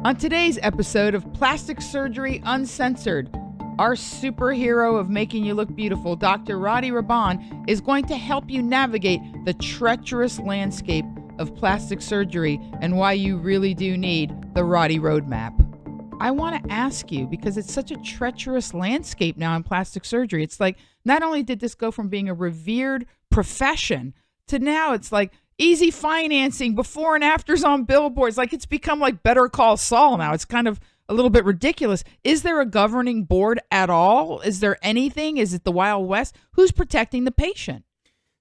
On today's episode of Plastic Surgery Uncensored, our superhero of making you look beautiful, Dr. Roddy Raban, is going to help you navigate the treacherous landscape of plastic surgery and why you really do need the Roddy Roadmap. I want to ask you, because it's such a treacherous landscape now in plastic surgery. It's like, not only did this go from being a revered profession to now it's like easy financing, before and afters on billboards. Like, it's become like Better Call Saul now. It's kind of a little bit ridiculous. Is there a governing board at all? Is there anything? Is it the Wild West? Who's protecting the patient?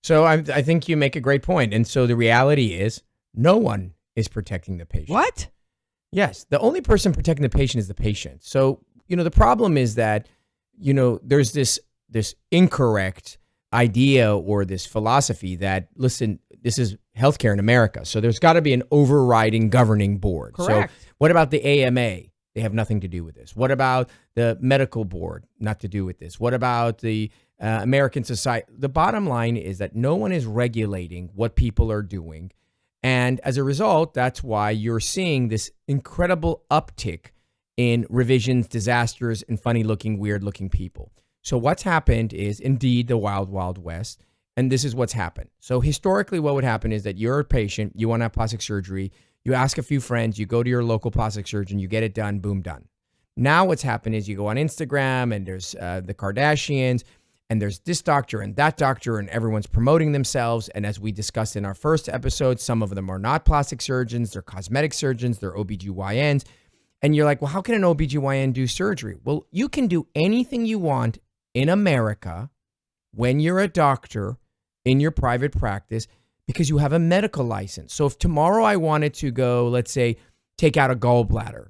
So I think you make a great point. And so the reality is no one is protecting the patient. What? Yes. The only person protecting the patient is the patient. So, the problem is that, there's this incorrect idea or this philosophy that, listen, this is healthcare in America. So there's got to be an overriding governing board. Correct. So what about the AMA? They have nothing to do with this. What about the medical board? Not to do with this. What about the American Society? The bottom line is that no one is regulating what people are doing. And as a result, that's why you're seeing this incredible uptick in revisions, disasters, and funny looking, weird looking people. So what's happened is indeed the wild, wild west. And this is what's happened. So historically, what would happen is that you're a patient, you want to have plastic surgery, you ask a few friends, you go to your local plastic surgeon, you get it done, boom, done. Now what's happened is you go on Instagram and there's the Kardashians and there's this doctor and that doctor and everyone's promoting themselves. And as we discussed in our first episode, some of them are not plastic surgeons, they're cosmetic surgeons, they're OBGYNs. And you're like, well, how can an OBGYN do surgery? Well, you can do anything you want in America when you're a doctor in your private practice because you have a medical license. So if tomorrow I wanted to go, let's say, take out a gallbladder,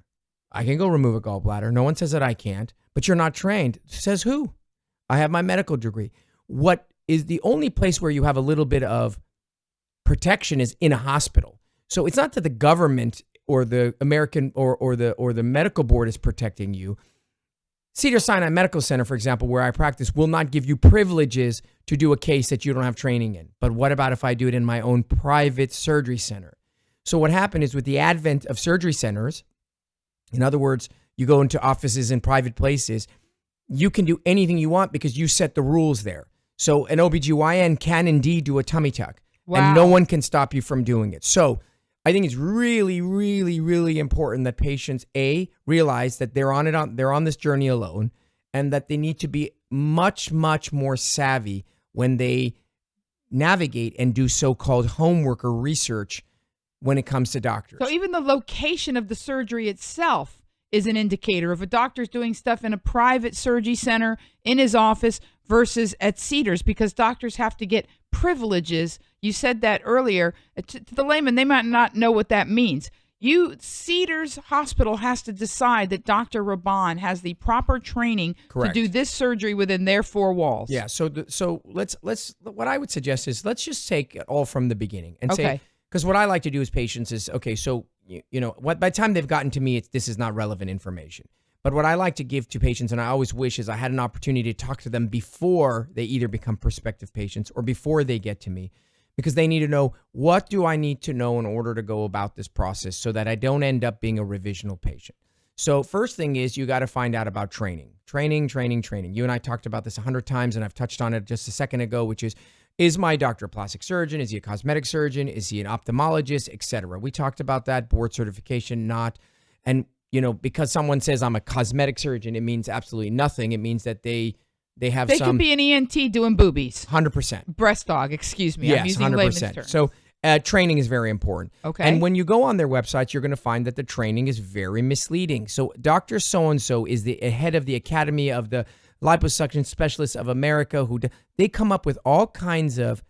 I can go remove a gallbladder. No one says that I can't, but you're not trained. Says who? I have my medical degree. What is the only place where you have a little bit of protection is in a hospital. So it's not that the government or the American or the medical board is protecting you. Cedars-Sinai Medical Center, for example, where I practice, will not give you privileges to do a case that you don't have training in. But what about if I do it in my own private surgery center? So what happened is with the advent of surgery centers, in other words, you go into offices in private places, you can do anything you want because you set the rules there. So an OBGYN can indeed do a tummy tuck. Wow. And no one can stop you from doing it. So I think it's really, really, really important that patients, realize that they're on this journey alone and that they need to be much, much more savvy when they navigate and do so-called homework or research when it comes to doctors. So even the location of the surgery itself is an indicator. If a doctor's doing stuff in a private surgery center, in his office versus at Cedars, because doctors have to get privileges. You said that earlier. To the layman, they might not know what that means. Cedars Hospital has to decide that Dr. Raban has the proper training Correct. To do this surgery within their four walls. Yeah. So let's. What I would suggest is let's just take it all from the beginning and say, because what I like to do as patients is, okay, so what by the time they've gotten to me, this is not relevant information. But what I like to give to patients, and I always wish, is I had an opportunity to talk to them before they either become prospective patients or before they get to me, because they need to know, what do I need to know in order to go about this process so that I don't end up being a revisional patient. So first thing is you got to find out about training. Training. You and I talked about this 100 times, and I've touched on it just a second ago, which is my doctor a plastic surgeon? Is he a cosmetic surgeon? Is he an ophthalmologist, etc.? We talked about that, board certification, not. And because someone says I'm a cosmetic surgeon, it means absolutely nothing. It means that they have They could be an ENT doing boobies. 100%. Breast dog, excuse me. Yes, I'm using 100%. layman's terms. So training is very important. Okay. And when you go on their websites, you're going to find that the training is very misleading. So Dr. So-and-so is the head of the Academy of the Liposuction Specialists of America, they come up with all kinds of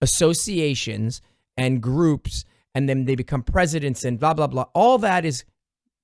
associations and groups, and then they become presidents and blah, blah, blah. All that is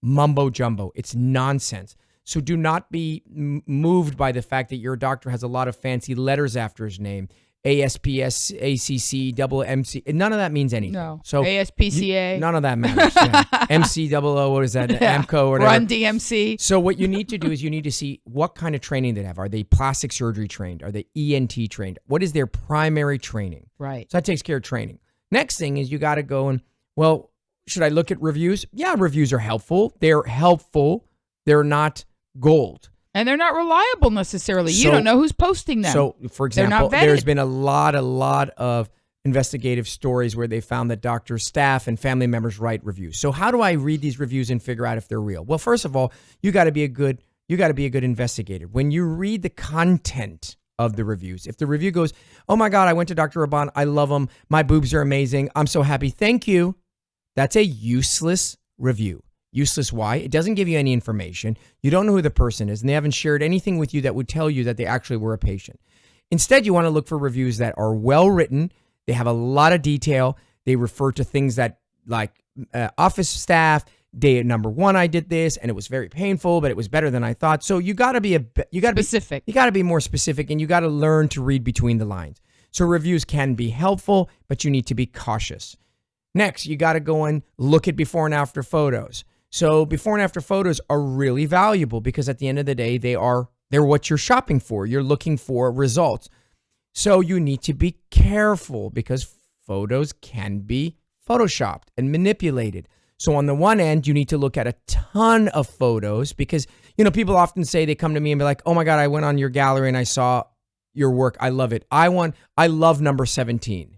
mumbo jumbo. It's nonsense. So do not be moved by the fact that your doctor has a lot of fancy letters after his name. ASPS, ACC, double MC. None of that means anything. No. So ASPCA. None of that matters. Yeah. MCOO, what is that? Yeah. AMCO or whatever. Run DMC. So what you need to do is you need to see what kind of training they have. Are they plastic surgery trained? Are they ENT trained? What is their primary training? Right. So that takes care of training. Next thing is you got to go and, well, should I look at reviews? Yeah, reviews are helpful. They're helpful. They're not gold. And they're not reliable necessarily. You don't know who's posting them. So, for They're example, not vetted. there's been a lot of investigative stories where they found that doctors, staff, and family members write reviews. So how do I read these reviews and figure out if they're real? Well, first of all, you got to be a good investigator. When you read the content of the reviews, if the review goes, "Oh my God, I went to Dr. Raban. I love him. My boobs are amazing. I'm so happy. Thank you." That's a useless review. Useless why? It doesn't give you any information. You don't know who the person is, and they haven't shared anything with you that would tell you that they actually were a patient. Instead, you want to look for reviews that are well written. They have a lot of detail. They refer to things that like office staff, day number 1, I did this and it was very painful, but it was better than I thought. So you got to be specific. You got to be more specific, and you got to learn to read between the lines. So reviews can be helpful, but you need to be cautious. Next, you got to go and look at before and after photos. So before and after photos are really valuable because at the end of the day, they're what you're shopping for. You're looking for results. So you need to be careful because photos can be photoshopped and manipulated. So on the one end, you need to look at a ton of photos because, people often say, they come to me and be like, "Oh my God, I went on your gallery and I saw your work. I love it. I love number 17.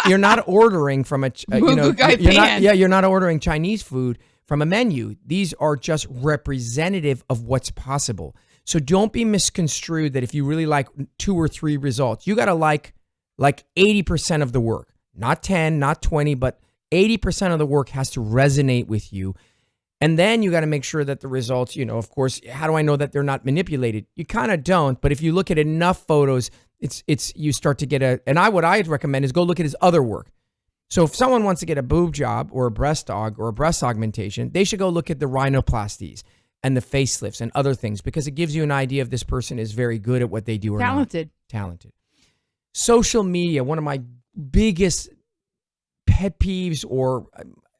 You're not ordering from you're not ordering Chinese food from a menu. These are just representative of what's possible. So don't be misconstrued that if you really like 2 or 3 results, you got to like 80% of the work, not 10, not 20, but 80% of the work has to resonate with you. And then you got to make sure that the results, of course, how do I know that they're not manipulated? You kind of don't, but if you look at enough photos, you start to get what I'd recommend is go look at his other work. So if someone wants to get a boob job or a breast aug or a breast augmentation, they should go look at the rhinoplasties and the facelifts and other things because it gives you an idea if this person is very good at what they do or talented. Not. Talented. Social media, one of my biggest pet peeves, or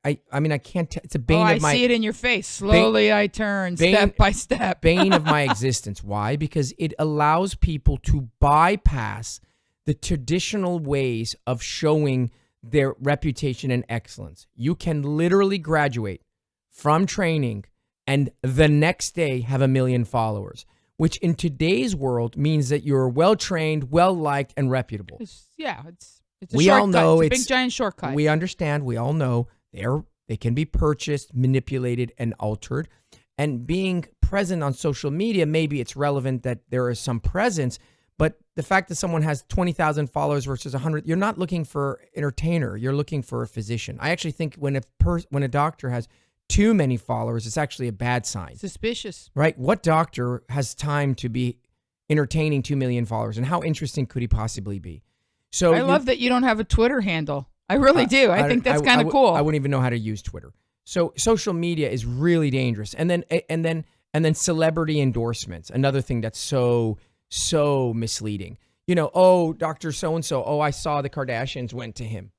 I can't. It's a bane of my. I see it in your face. Slowly, I turn step by step. Bane of my existence. Why? Because it allows people to bypass the traditional ways of showing their reputation and excellence. You can literally graduate from training and the next day have 1 million followers, which in today's world means that you're well trained, well liked, and reputable. It's a we shortcut. all know it's a big giant shortcut. We understand. We all know they can be purchased, manipulated, and altered. And being present on social media, maybe it's relevant that there is some presence, but the fact that someone has 20,000 followers versus 100, you're not looking for entertainer. You're looking for a physician. I actually think when a doctor has too many followers, it's actually a bad sign. Suspicious. Right? What doctor has time to be entertaining 2 million followers? And how interesting could he possibly be? So I love that you don't have a Twitter handle. I really do. I think that's kind of cool. I wouldn't even know how to use Twitter. So social media is really dangerous. And then celebrity endorsements, another thing that's so misleading. Dr. So-and-so, I saw the Kardashians went to him.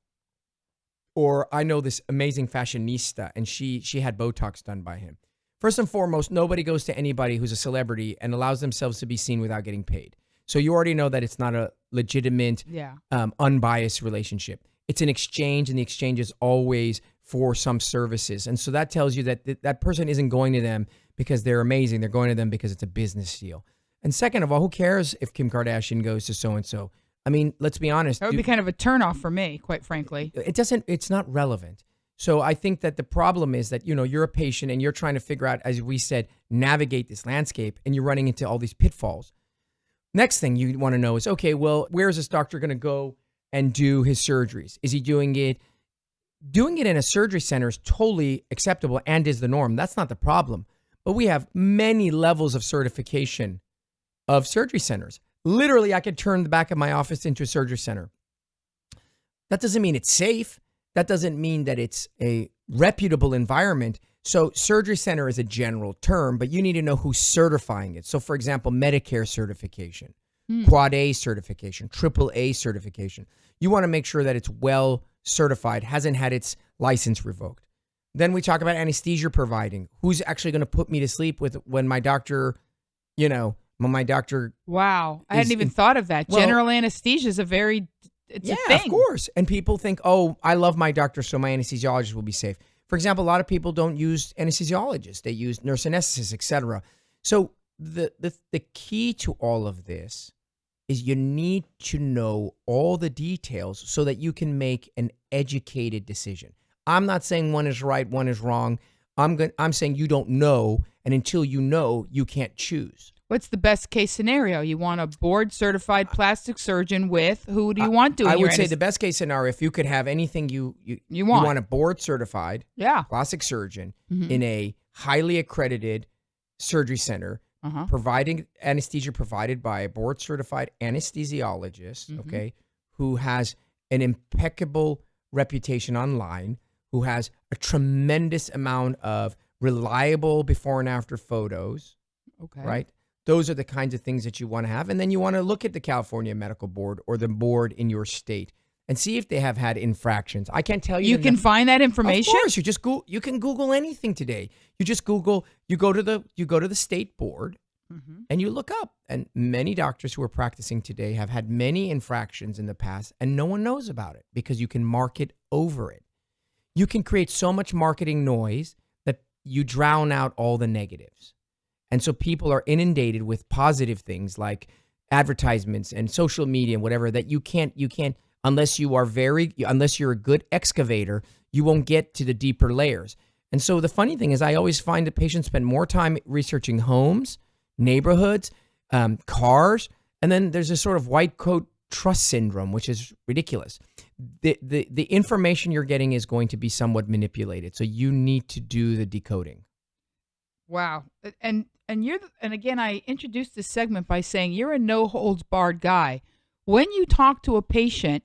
Or I know this amazing fashionista and she had Botox done by him. First and foremost, nobody goes to anybody who's a celebrity and allows themselves to be seen without getting paid. So you already know that it's not a legitimate, unbiased relationship. It's an exchange, and the exchange is always for some services. And so that tells you that that person isn't going to them because they're amazing. They're going to them because it's a business deal. And second of all, who cares if Kim Kardashian goes to so-and-so? I mean, let's be honest. That would be kind of a turnoff for me, quite frankly. It's not relevant. So I think that the problem is that, you're a patient and you're trying to figure out, as we said, navigate this landscape, and you're running into all these pitfalls. Next thing you want to know is, okay, well, where is this doctor going to go and do his surgeries? Is he doing it? Doing it in a surgery center is totally acceptable and is the norm. That's not the problem. But we have many levels of certification of surgery centers. Literally, I could turn the back of my office into a surgery center. That doesn't mean it's safe. That doesn't mean that it's a reputable environment. So surgery center is a general term, but you need to know who's certifying it. So for example, Medicare certification, Quad A certification, Triple A certification. You want to make sure that it's well certified, hasn't had its license revoked. Then we talk about anesthesia providing. Who's actually going to put me to sleep when my doctor, Wow. I hadn't even thought of that. General anesthesia is a very It's Yeah, a thing. of course. And people think, oh, I love my doctor, so my anesthesiologist will be safe. For example, a lot of people don't use anesthesiologists. They use nurse anesthetists, et cetera. So the key to all of this is you need to know all the details so that you can make an educated decision. I'm not saying one is right, one is wrong. I'm saying you don't know, and until you know, you can't choose. What's the best case scenario? You want a board certified plastic surgeon with who do you want doing? I would say the best case scenario, if you could have anything you want. You want a board certified plastic surgeon in a highly accredited surgery center, providing anesthesia provided by a board certified anesthesiologist, okay, who has an impeccable reputation online, who has a tremendous amount of reliable before and after photos. Okay. Right? Those are the kinds of things that you want to have. And then you want to look at the California Medical Board or the board in your state and see if they have had infractions. I can't tell you. You can find that information? Of course. You can Google anything today. You just Google, you go to the state board and you look up. And many doctors who are practicing today have had many infractions in the past and no one knows about it because you can market over it. You can create so much marketing noise that you drown out all the negatives. And so people are inundated with positive things like advertisements and social media and whatever that you can't, unless you're a good excavator, you won't get to the deeper layers. And so the funny thing is I always find that patients spend more time researching homes, neighborhoods, cars, and then there's this sort of white coat trust syndrome, which is ridiculous. The information you're getting is going to be somewhat manipulated. So you need to do the decoding. Wow. And again, I introduced this segment by saying you're a no holds barred guy. When you talk to a patient,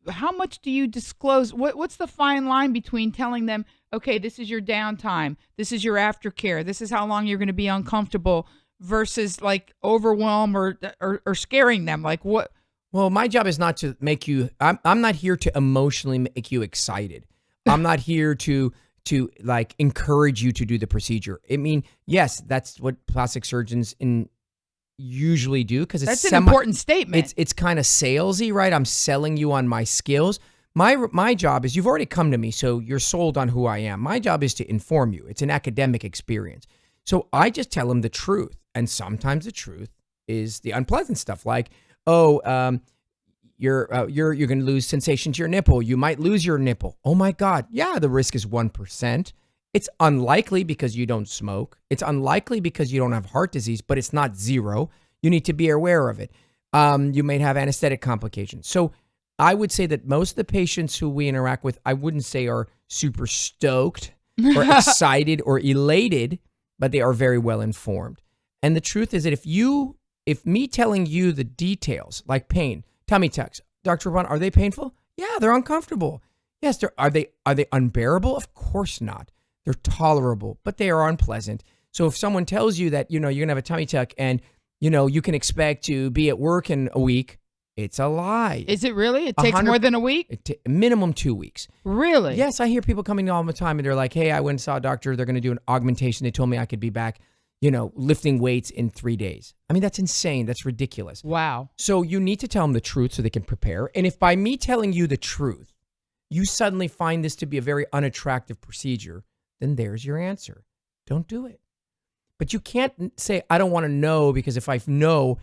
how much do you disclose? What's the fine line between telling them, okay, this is your downtime, this is your aftercare, this is how long you're going to be uncomfortable, versus like overwhelm or scaring them? Like what? Well, my job is not to make you. I'm not here to emotionally make you excited. I'm not here to like encourage you to do the procedure. I mean, yes, that's what plastic surgeons usually do because that's an important statement. It's kind of salesy, right? I'm selling you on my skills. My job is, you've already come to me, so you're sold on who I am. My job is to inform you. It's an academic experience. So I just tell them the truth. And sometimes the truth is the unpleasant stuff, like, you're going to lose sensation to your nipple. You might lose your nipple. Oh my God. Yeah, the risk is 1%. It's unlikely because you don't smoke. It's unlikely because you don't have heart disease, but it's not zero. You need to be aware of it. You may have anesthetic complications. So I would say that most of the patients who we interact with, I wouldn't say are super stoked or excited or elated, but they are very well informed. And the truth is that if me telling you the details, like pain, tummy tucks, Dr. Ron, are they painful? Yeah, they're uncomfortable. Yes, are they unbearable? Of course not. They're tolerable, but they are unpleasant. So if someone tells you that, you're going to have a tummy tuck and, you can expect to be at work in a week, it's a lie. Is it really? It takes more than a week? Minimum 2 weeks. Really? Yes, I hear people coming all the time and they're like, hey, I went and saw a doctor. They're going to do an augmentation. They told me I could be back, lifting weights in 3 days. I mean, that's insane. That's ridiculous. Wow. So you need to tell them the truth so they can prepare. And if by me telling you the truth, you suddenly find this to be a very unattractive procedure, then there's your answer. Don't do it. But you can't say, I don't want to know, because if I know,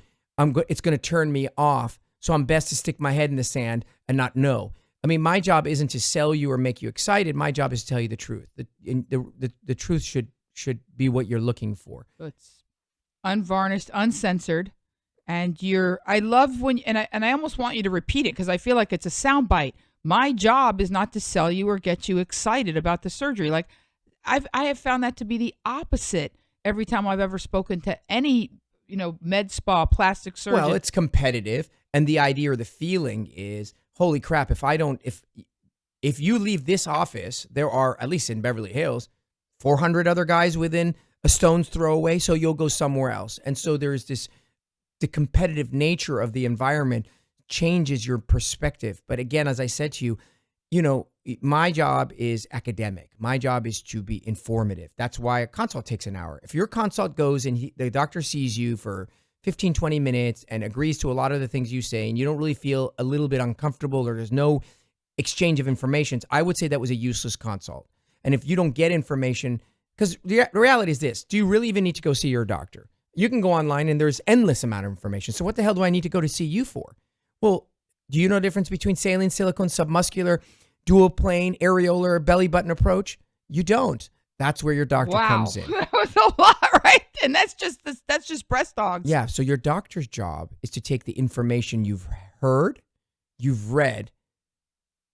it's going to turn me off. So I'm best to stick my head in the sand and not know. I mean, my job isn't to sell you or make you excited. My job is to tell you the truth. The truth should be what you're looking for. It's unvarnished, uncensored, and I love when, and I almost want you to repeat it because I feel like it's a soundbite. My job is not to sell you or get you excited about the surgery. Like I have found that to be the opposite every time I've ever spoken to any, med spa plastic surgeon. Well, it's competitive, and the idea or the feeling is, holy crap, if you leave this office, there are, at least in Beverly Hills, 400 other guys within a stone's throw away, so you'll go somewhere else. And so there's the competitive nature of the environment changes your perspective. But again, as I said to you, my job is academic. My job is to be informative. That's why a consult takes an hour. If your consult goes and the doctor sees you for 15, 20 minutes and agrees to a lot of the things you say, and you don't really feel a little bit uncomfortable or there's no exchange of information, I would say that was a useless consult. And if you don't get information, because the reality is this, do you really even need to go see your doctor? You can go online and there's endless amount of information. So what the hell do I need to go to see you for? Well, do you know the difference between saline, silicone, submuscular, dual plane, areolar, belly button approach? You don't. That's where your doctor comes in. That was a lot, right? And that's just breast dogs. Yeah. So your doctor's job is to take the information you've heard, you've read,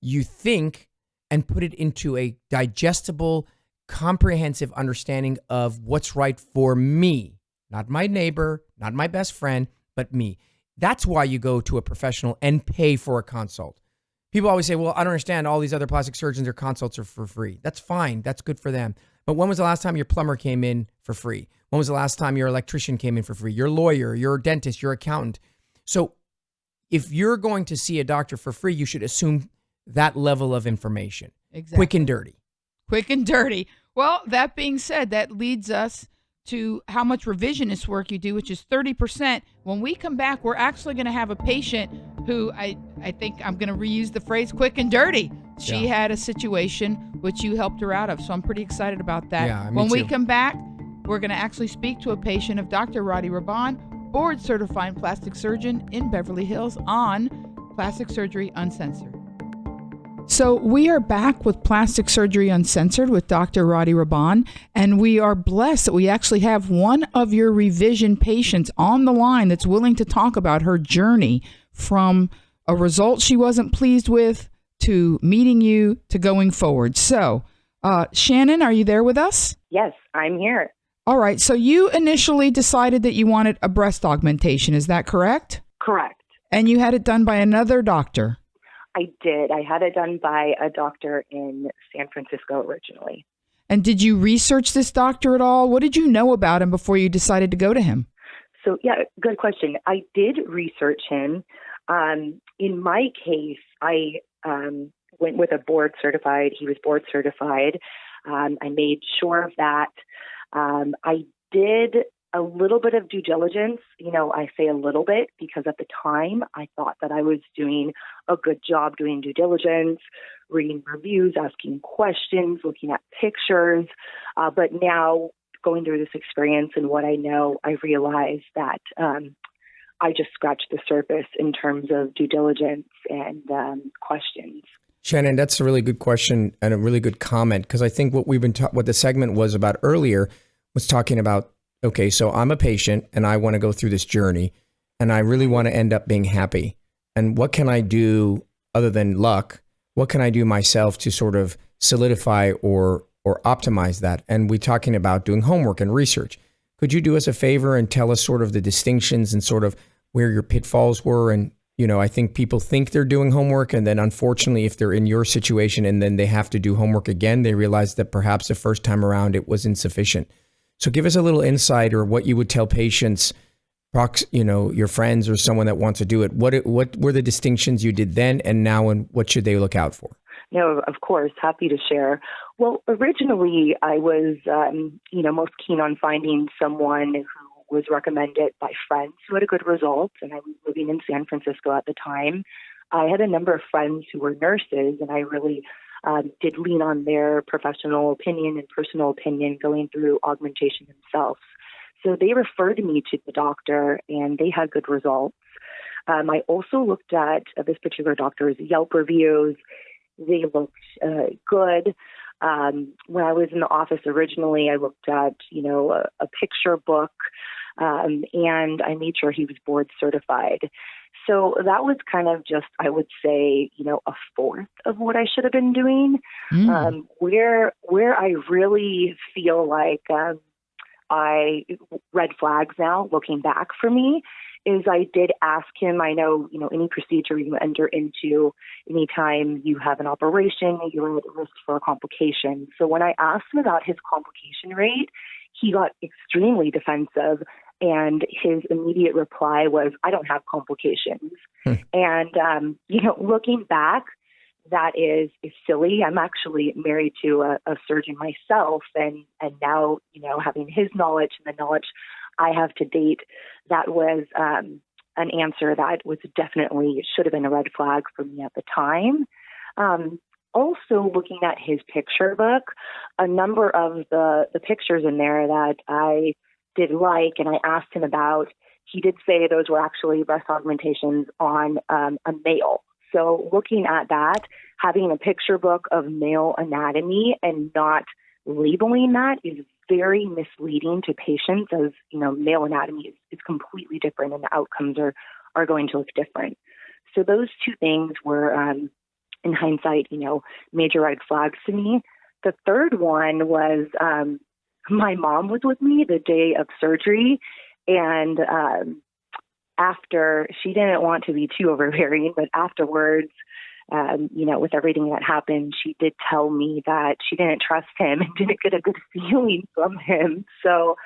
you think, and put it into a digestible, comprehensive understanding of what's right for me, not my neighbor, not my best friend, but me. That's why you go to a professional and pay for a consult. People always say, well, I don't understand. All these other plastic surgeons, their consults are for free. That's fine. That's good for them. But when was the last time your plumber came in for free? When was the last time your electrician came in for free? Your lawyer, your dentist, your accountant. So if you're going to see a doctor for free, you should assume that level of information. Exactly. Quick and dirty. Quick and dirty. Well, that being said, that leads us to how much revisionist work you do, which is 30%. When we come back, we're actually going to have a patient who I think I'm going to reuse the phrase quick and dirty. She had a situation which you helped her out of. So I'm pretty excited about that. Yeah, me when we too. come back, we're going to actually speak to a patient of Dr. Roddy Raban, board certified plastic surgeon in Beverly Hills, on Plastic Surgery Uncensored. So we are back with Plastic Surgery Uncensored with Dr. Roddy Raban, and we are blessed that we actually have one of your revision patients on the line that's willing to talk about her journey from a result she wasn't pleased with to meeting you to going forward. So, Shannon, are you there with us? Yes, I'm here. All right. So you initially decided that you wanted a breast augmentation. Is that correct? Correct. And you had it done by another doctor? I did. I had it done by a doctor in San Francisco originally. And did you research this doctor at all? What did you know about him before you decided to go to him? So, yeah, good question. I did research him. In my case, I went with a board certified. He was board certified. I made sure of that. I did a little bit of due diligence. You know, I say a little bit because at the time I thought that I was doing a good job doing due diligence, reading reviews, asking questions, looking at pictures. But now going through this experience and what I know, I realize that I just scratched the surface in terms of due diligence and questions. Shannon, that's a really good question and a really good comment, because I think what we've been what the segment was about earlier was talking about, okay, so I'm a patient and I want to go through this journey and I really want to end up being happy. And what can I do other than luck? What can I do myself to sort of solidify or optimize that? And we're talking about doing homework and research. Could you do us a favor and tell us sort of the distinctions and sort of where your pitfalls were? And, you know, I think people think they're doing homework, and then unfortunately, if they're in your situation and then they have to do homework again, they realize that perhaps the first time around it was insufficient. So give us a little insight, or what you would tell patients, you know, your friends or someone that wants to do it. What were the distinctions you did then and now, and what should they look out for? No, of course, happy to share. Well, originally I was, most keen on finding someone who was recommended by friends who had a good result, and I was living in San Francisco at the time. I had a number of friends who were nurses, and I really did lean on their professional opinion and personal opinion going through augmentation themselves. So they referred me to the doctor, and they had good results. I also looked at this particular doctor's Yelp reviews. They looked good. When I was in the office originally, I looked at, a picture book, and I made sure he was board certified. So that was kind of just, I would say, a fourth of what I should have been doing. Where I really feel like I red flags now, looking back for me, is I did ask him, I know, any procedure you enter into, anytime you have an operation, you're at risk for a complication. So when I asked him about his complication rate, he got extremely defensive, and his immediate reply was, I don't have complications. And, looking back, that is silly. I'm actually married to a surgeon myself, and now, having his knowledge and the knowledge I have to date, that was an answer that was definitely should have been a red flag for me at the time. Also, looking at his picture book, a number of the pictures in there that I did like and I asked him about, he did say those were actually breast augmentations on a male. So looking at that, having a picture book of male anatomy and not labeling that is very misleading to patients, as male anatomy is completely different and the outcomes are going to look different. So those two things were, in hindsight, major red flags to me. The third one was my mom was with me the day of surgery, and after, she didn't want to be too overbearing, but afterwards, with everything that happened, she did tell me that she didn't trust him and didn't get a good feeling from him. So,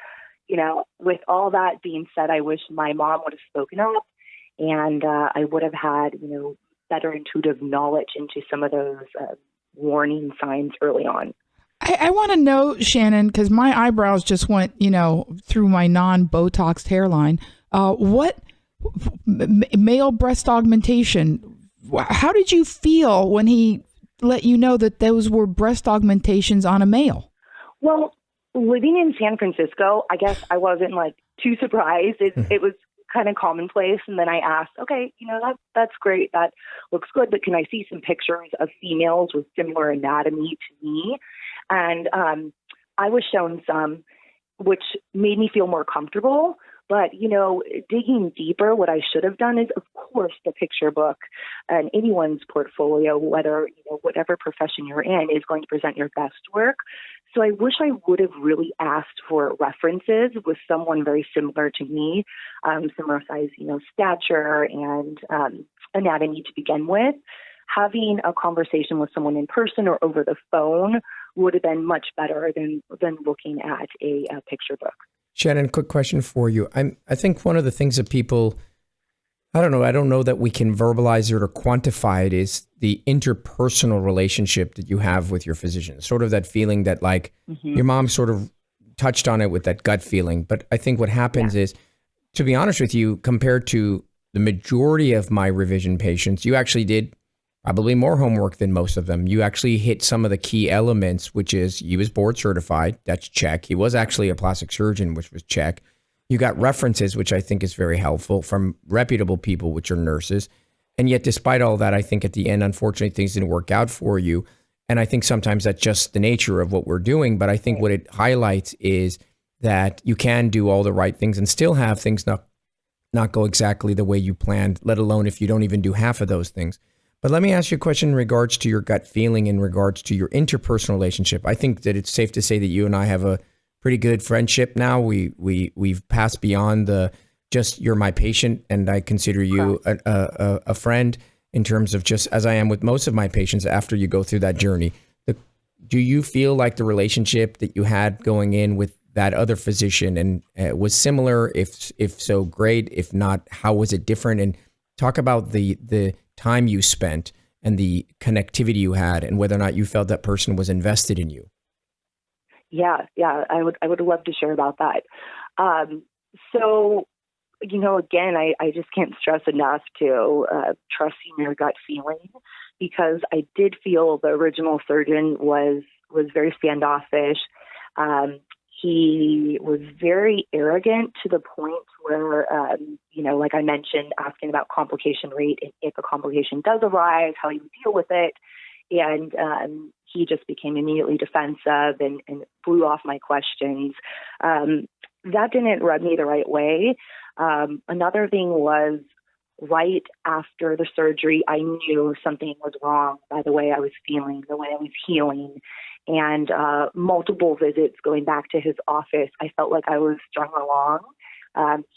with all that being said, I wish my mom would have spoken up, and I would have had, better intuitive knowledge into some of those warning signs early on. I want to know, Shannon, because my eyebrows just went, through my non-Botoxed hairline. What male breast augmentation? How did you feel when he let you know that those were breast augmentations on a male? Well, living in San Francisco, I guess I wasn't too surprised. It was kind of commonplace. And then I asked, okay, that's great. That looks good. But can I see some pictures of females with similar anatomy to me? And I was shown some, which made me feel more comfortable. But, digging deeper, what I should have done is, of course, the picture book and anyone's portfolio, whether, whatever profession you're in, is going to present your best work. So I wish I would have really asked for references with someone very similar to me, similar size, stature and anatomy to begin with. Having a conversation with someone in person or over the phone would have been much better than looking at a picture book. Shannon, quick question for you. I think one of the things that people, I don't know that we can verbalize it or quantify it, is the interpersonal relationship that you have with your physician. Sort of that feeling that your mom sort of touched on it with that gut feeling. But I think what happens is, to be honest with you, compared to the majority of my revision patients, you actually did probably more homework than most of them. You actually hit some of the key elements, which is he was board certified. That's check. He was actually a plastic surgeon, which was check. You got references, which I think is very helpful, from reputable people, which are nurses. And yet, despite all that, I think at the end, unfortunately, things didn't work out for you. And I think sometimes that's just the nature of what we're doing. But I think what it highlights is that you can do all the right things and still have things not go exactly the way you planned, let alone if you don't even do half of those things. But let me ask you a question in regards to your gut feeling, in regards to your interpersonal relationship. I think that it's safe to say that you and I have a pretty good friendship now. We've passed beyond the just you're my patient and I consider you a friend, in terms of just as I am with most of my patients after you go through that journey. Do you feel like the relationship that you had going in with that other physician and was similar? If so, great. If not, how was it different? And talk about the time you spent and the connectivity you had, and whether or not you felt that person was invested in you. Yeah, I would love to share about that. So, again, I just can't stress enough to trusting your gut feeling, because I did feel the original surgeon was very standoffish. He was very arrogant to the point where, like I mentioned, asking about complication rate, and if a complication does arise, how you deal with it. And he just became immediately defensive and blew off my questions. That didn't rub me the right way. Another thing was, right after the surgery, I knew something was wrong by the way I was feeling, the way I was healing. And multiple visits going back to his office, I felt like I was strung along.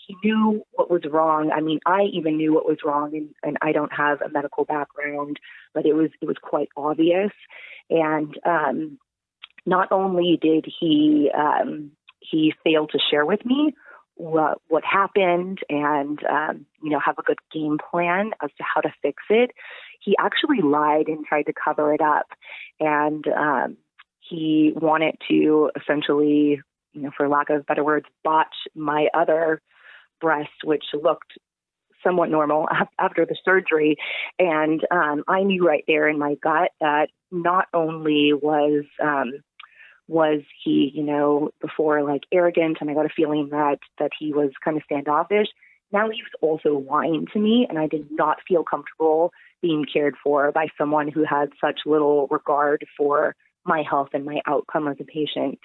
He knew what was wrong. I mean, I even knew what was wrong, and I don't have a medical background, but it was quite obvious. And not only did he fail to share with me what happened and have a good game plan as to how to fix it, he actually lied and tried to cover it up. And he wanted to essentially, for lack of better words, botch my other breast, which looked somewhat normal after the surgery. And I knew right there in my gut that not only was he, before like arrogant, and I got a feeling that he was kind of standoffish. Now he was also lying to me, and I did not feel comfortable being cared for by someone who had such little regard for my health and my outcome as a patient.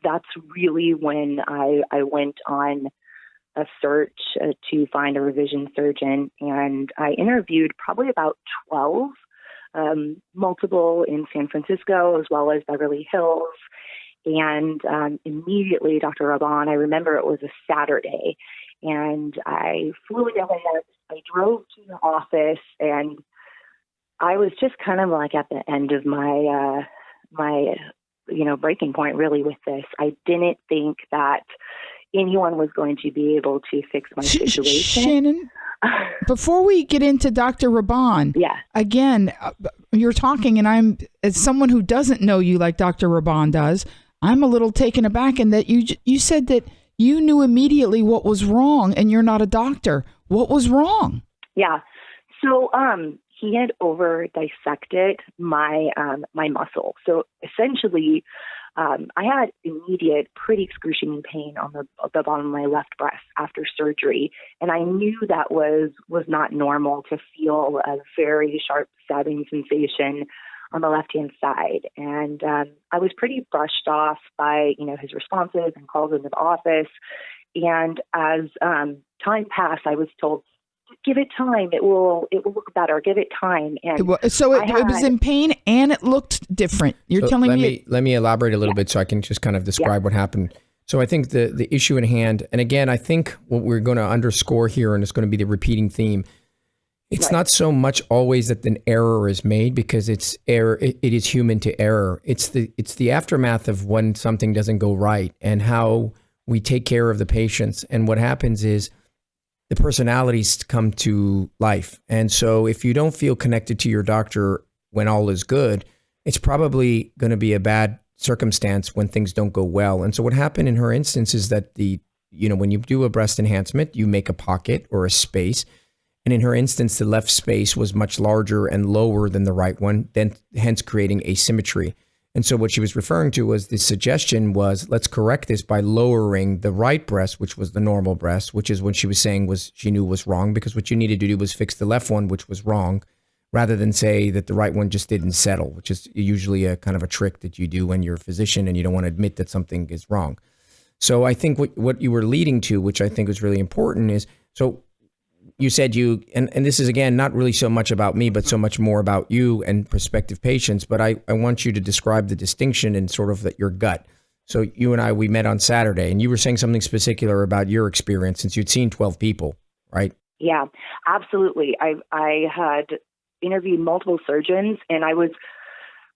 That's really when I went on a search to find a revision surgeon, and I interviewed probably about 12, multiple in San Francisco as well as Beverly Hills. And immediately, Dr. Raban, I remember it was a Saturday, and I flew down there. I drove to the office, and I was just kind of like at the end of my breaking point really with this. I didn't think that anyone was going to be able to fix my situation. Shannon, before we get into Dr. Raban, again, you're talking, and I'm, as someone who doesn't know you like Dr. Raban does, I'm a little taken aback in that you said that you knew immediately what was wrong, and you're not a doctor. What was wrong? Yeah. So he had over dissected my muscle. So essentially, I had immediate, pretty excruciating pain on the bottom of my left breast after surgery, and I knew that was not normal to feel a very sharp stabbing sensation on the left-hand side. And I was pretty brushed off by his responses and calls into the office. And as time passed, I was told, give it time. It will look better. Give it time. And it was in pain and it looked different. You're telling me. Let me elaborate a little bit so I can just kind of describe what happened. So I think the issue in hand, and again, I think what we're going to underscore here, and it's going to be the repeating theme, it's not so much always that an error is made, because it's error. It is human to error. It's the aftermath of when something doesn't go right and how we take care of the patients. And what happens is the personalities come to life. And so if you don't feel connected to your doctor when all is good, it's probably going to be a bad circumstance when things don't go well. And so what happened in her instance is that when you do a breast enhancement, you make a pocket or a space. And in her instance, the left space was much larger and lower than the right one, hence creating asymmetry. And so what she was referring to was the suggestion was, let's correct this by lowering the right breast, which was the normal breast, which is what she was saying she knew was wrong, because what you needed to do was fix the left one, which was wrong, rather than say that the right one just didn't settle, which is usually a kind of a trick that you do when you're a physician and you don't want to admit that something is wrong. So I think what you were leading to, which I think is really important, is, so you said and this is, again, not really so much about me, but so much more about you and prospective patients. But I want you to describe the distinction and sort of your gut. So you and we met on Saturday, and you were saying something particular about your experience since you'd seen 12 people, right? Yeah, absolutely. I had interviewed multiple surgeons, and I was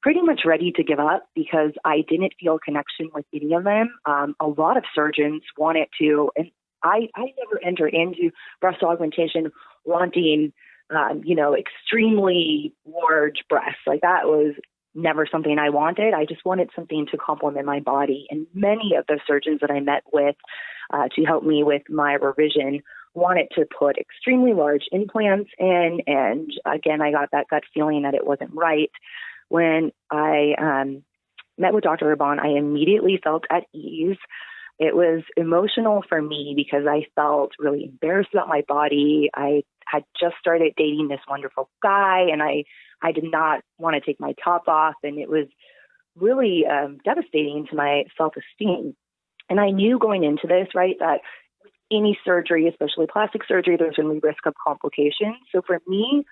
pretty much ready to give up because I didn't feel connection with any of them. A lot of surgeons wanted to, and I never entered into breast augmentation wanting, extremely large breasts. Like, that was never something I wanted. I just wanted something to complement my body. And many of the surgeons that I met with to help me with my revision wanted to put extremely large implants in. And again, I got that gut feeling that it wasn't right. When I met with Dr. Raban, I immediately felt at ease. It was emotional for me because I felt really embarrassed about my body. I had just started dating this wonderful guy, and I did not want to take my top off, and it was really devastating to my self-esteem. And I knew going into this, right, that with any surgery, especially plastic surgery, there's going to be risk of complications. So for me,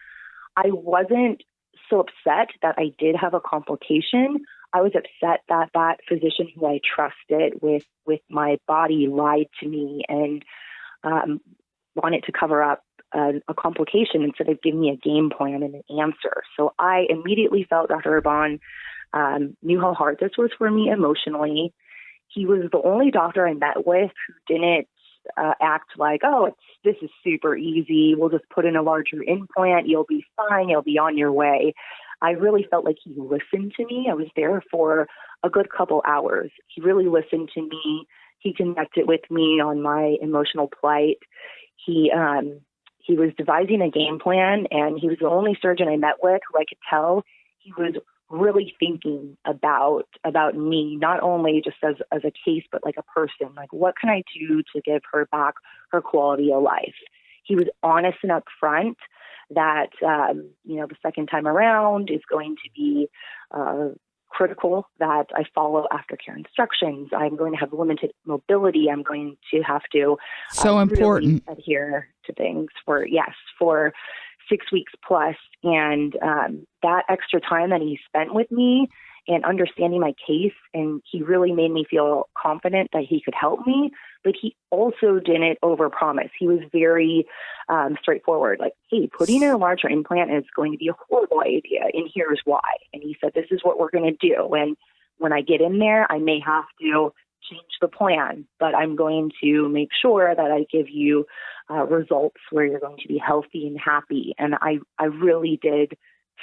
I wasn't so upset that I did have a complication. I was upset that that physician who I trusted with my body lied to me and wanted to cover up a complication instead of giving me a game plan and an answer. So I immediately felt Dr. Raban knew how hard this was for me emotionally. He was the only doctor I met with who didn't act like, oh, this is super easy. We'll just put in a larger implant. You'll be fine. You'll be on your way. I really felt like he listened to me. I was there for a good couple hours. He really listened to me. He connected with me on my emotional plight. He was devising a game plan, and he was the only surgeon I met with who I could tell he was really thinking about me, not only just as a case, but like a person. Like, what can I do to give her back her quality of life? He was honest and upfront that, the second time around is going to be critical, that I follow aftercare instructions. I'm going to have limited mobility. I'm going to have to so important really adhere to things for 6 weeks plus. And that extra time that he spent with me and understanding my case, and he really made me feel confident that he could help me, but he also didn't overpromise. He was very straightforward, like, hey, putting in a larger implant is going to be a horrible idea, and here's why. And he said, this is what we're going to do. And when I get in there, I may have to change the plan, but I'm going to make sure that I give you results where you're going to be healthy and happy. And I really did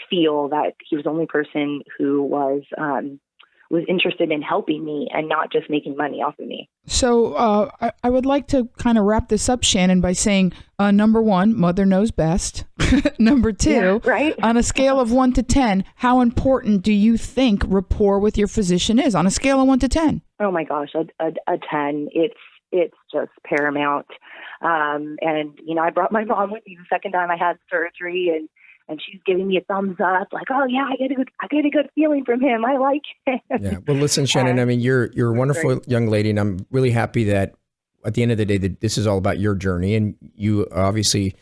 feel that he was the only person who was interested in helping me and not just making money off of me. So I would like to kind of wrap this up, Shannon, by saying, number one, mother knows best. Number two, right? On a scale of 1 to 10, how important do you think rapport with your physician is on a scale of 1 to 10? Oh my gosh, a 10. It's just paramount. And I brought my mom with me the second time I had surgery, and she's giving me a thumbs up, like, oh yeah, I get a good feeling from him. I like him. Yeah. Well, listen, Shannon, I mean, you're a wonderful young lady, and I'm really happy that at the end of the day, that this is all about your journey. And you obviously,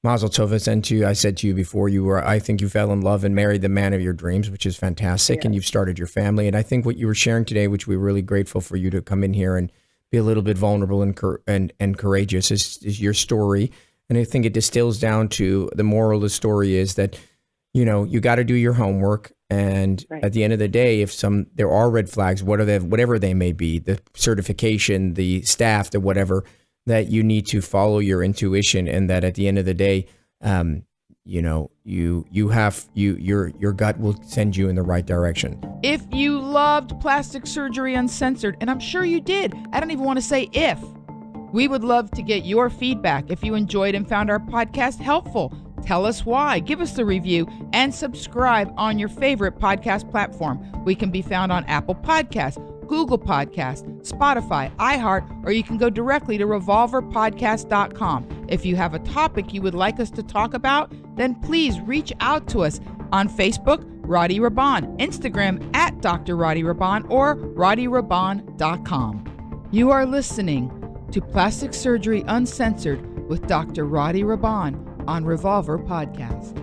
Mazel Tov, I said to you before, I think you fell in love and married the man of your dreams, which is fantastic. Yeah. And you've started your family. And I think what you were sharing today, which we're really grateful for you to come in here and be a little bit vulnerable and courageous, is your story. And I think it distills down to the moral of the story is that, you got to do your homework. And at the end of the day, if there are red flags, whatever they may be, the certification, the staff, the whatever, that you need to follow your intuition, and that at the end of the day, your gut will send you in the right direction. If you loved Plastic Surgery Uncensored, and I'm sure you did, I don't even want to say if, we would love to get your feedback. If you enjoyed and found our podcast helpful, tell us why, give us the review, and subscribe on your favorite podcast platform. We can be found on Apple Podcasts, Google Podcasts, Spotify, iHeart, or you can go directly to revolverpodcast.com. If you have a topic you would like us to talk about, then please reach out to us on Facebook, Roddy Raban, Instagram at Dr. Roddy Raban, or RoddyRaban.com. You are listening to Plastic Surgery Uncensored with Dr. Roddy Raban on Revolver Podcast.